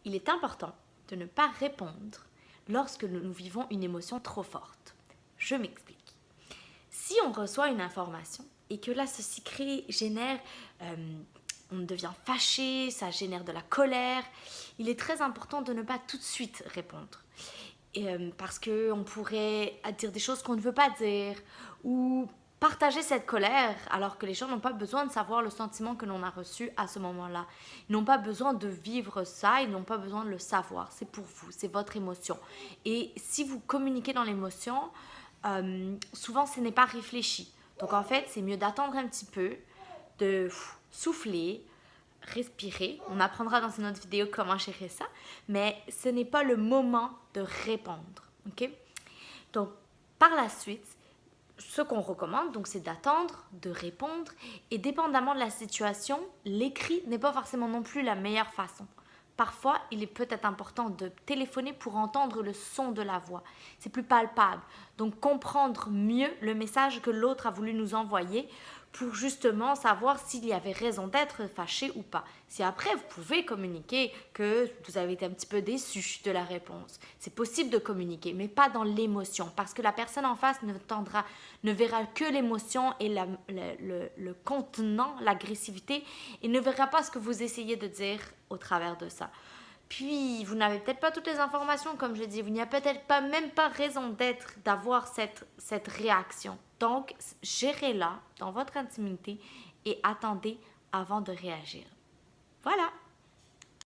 il est important de ne pas répondre lorsque nous vivons une émotion trop forte. Je m'explique. Si on reçoit une information et que là, ceci génère, on devient fâché, ça génère de la colère, il est très important de ne pas tout de suite répondre. Parce qu'on pourrait dire des choses qu'on ne veut pas dire ou partager cette colère alors que les gens n'ont pas besoin de savoir le sentiment que l'on a reçu à ce moment-là. Ils n'ont pas besoin de vivre ça, ils n'ont pas besoin de le savoir. C'est pour vous, c'est votre émotion. Et si vous communiquez dans l'émotion, souvent ce n'est pas réfléchi. Donc en fait, c'est mieux d'attendre un petit peu, de souffler, respirer. On apprendra dans une autre vidéo comment gérer ça, mais ce n'est pas le moment de répondre. Ok? Donc par la suite, ce qu'on recommande, donc, c'est d'attendre, de répondre, et dépendamment de la situation, l'écrit n'est pas forcément non plus la meilleure façon. Parfois, il est peut-être important de téléphoner pour entendre le son de la voix. C'est plus palpable. Donc, comprendre mieux le message que l'autre a voulu nous envoyer pour justement savoir s'il y avait raison d'être fâché ou pas. Si après, vous pouvez communiquer que vous avez été un petit peu déçu de la réponse. C'est possible de communiquer, mais pas dans l'émotion, parce que la personne en face ne verra que l'émotion et le contenant, l'agressivité, et ne verra pas ce que vous essayez de dire au travers de ça. Puis, vous n'avez peut-être pas toutes les informations, comme je dis. Il n'y a peut-être pas, même pas raison d'être, d'avoir cette réaction. Donc, gérez-la dans votre intimité et attendez avant de réagir. Voilà!